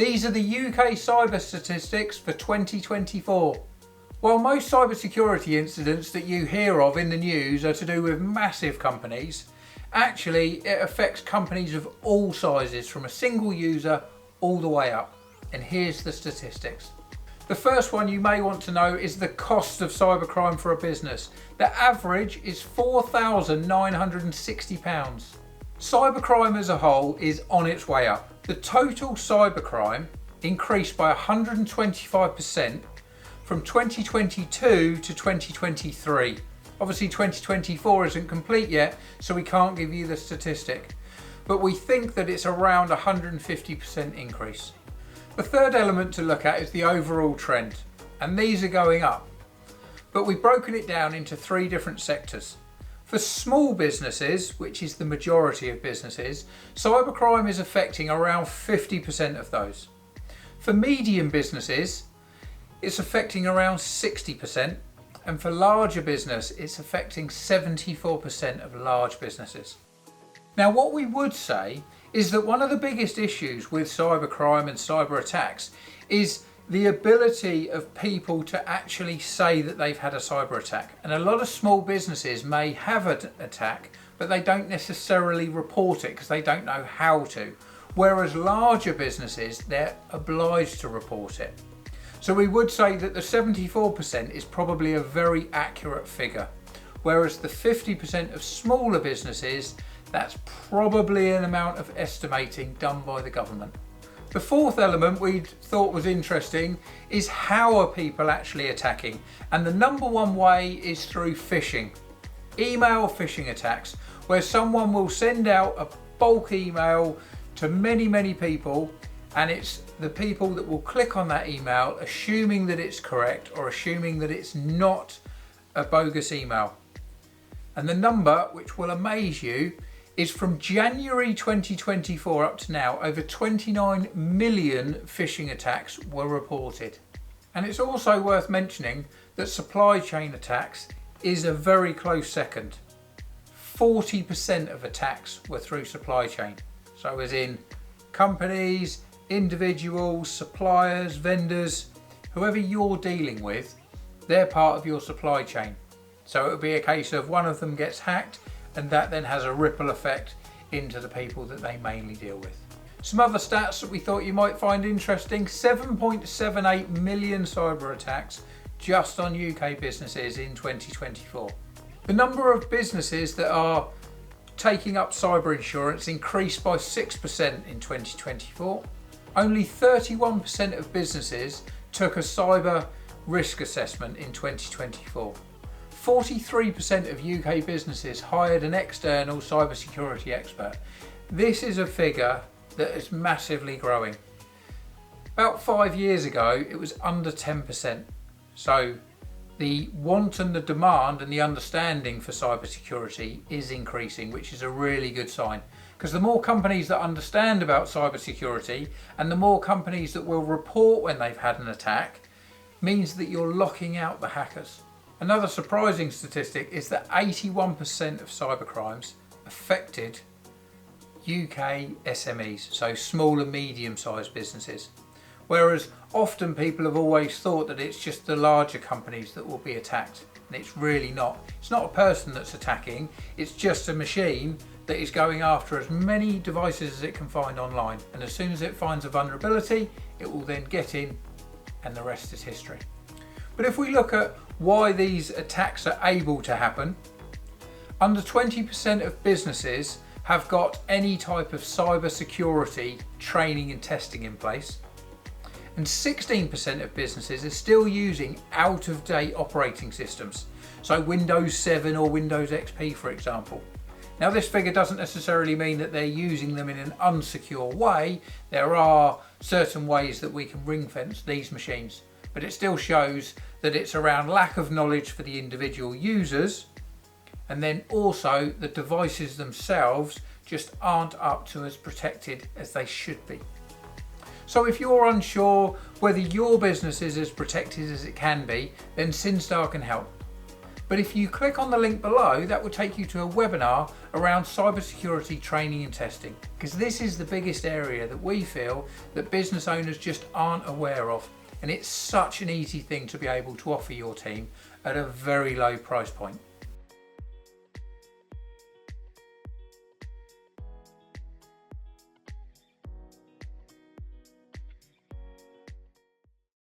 These are the UK cyber statistics for 2024. While most cybersecurity incidents that you hear of in the news are to do with massive companies, actually it affects companies of all sizes from a single user all the way up. And here's the statistics. The first one you may want to know is the cost of cybercrime for a business. The average is £4,960. Cybercrime as a whole is on its way up. The total cybercrime increased by 125% from 2022 to 2023. Obviously 2024 isn't complete yet, so we can't give you the statistic, but we think that it's around 150% increase. The third element to look at is the overall trend, and these are going up, but we've broken it down into three different sectors. For small businesses, which is the majority of businesses, cybercrime is affecting around 50% of those. For medium businesses, it's affecting around 60%, and for larger business, it's affecting 74% of large businesses. Now, what we would say is that one of the biggest issues with cybercrime and cyber attacks is the ability of people to actually say that they've had a cyber attack. And a lot of small businesses may have an attack, but they don't necessarily report it because they don't know how to. Whereas larger businesses, they're obliged to report it. So we would say that the 74% is probably a very accurate figure. Whereas the 50% of smaller businesses, that's probably an amount of estimating done by the government. The fourth element we thought was interesting is how are people actually attacking? And the number one way is through phishing. Email phishing attacks, where someone will send out a bulk email to many people, and it's the people that will click on that email assuming that it's correct or assuming that it's not a bogus email. And the number, which will amaze you, is from January 2024 up to now, over 29 million phishing attacks were reported. And it's also worth mentioning that supply chain attacks is a very close second. 40% of attacks were through supply chain. So as in companies, individuals, suppliers, vendors, whoever you're dealing with, they're part of your supply chain. So it would be a case of one of them gets hacked, and that then has a ripple effect into the people that they mainly deal with. Some other stats that we thought you might find interesting: 7.78 million cyber attacks just on UK businesses in 2024. The number of businesses that are taking up cyber insurance increased by 6% in 2024. Only 31% of businesses took a cyber risk assessment in 2024. 43% of UK businesses hired an external cybersecurity expert. This is a figure that is massively growing. About 5 years ago, it was under 10%. So the want and the demand and the understanding for cybersecurity is increasing, which is a really good sign. Because the more companies that understand about cybersecurity and the more companies that will report when they've had an attack means that you're locking out the hackers. Another surprising statistic is that 81% of cybercrimes affected UK SMEs, so small and medium-sized businesses. Whereas often people have always thought that it's just the larger companies that will be attacked, and it's really not. It's not a person that's attacking, it's just a machine that is going after as many devices as it can find online. And as soon as it finds a vulnerability, it will then get in, and the rest is history. But if we look at why these attacks are able to happen, under 20% of businesses have got any type of cyber security training and testing in place, and 16% of businesses are still using out-of-date operating systems, so Windows 7 or Windows XP, for example. Now, this figure doesn't necessarily mean that they're using them in an unsecure way. There are certain ways that we can ring-fence these machines, but it still shows that it's around lack of knowledge for the individual users, and then also the devices themselves just aren't up to as protected as they should be. So if you're unsure whether your business is as protected as it can be, then Syn-Star can help. But if you click on the link below, that will take you to a webinar around cybersecurity training and testing, because this is the biggest area that we feel that business owners just aren't aware of, and it's such an easy thing to be able to offer your team at a very low price point.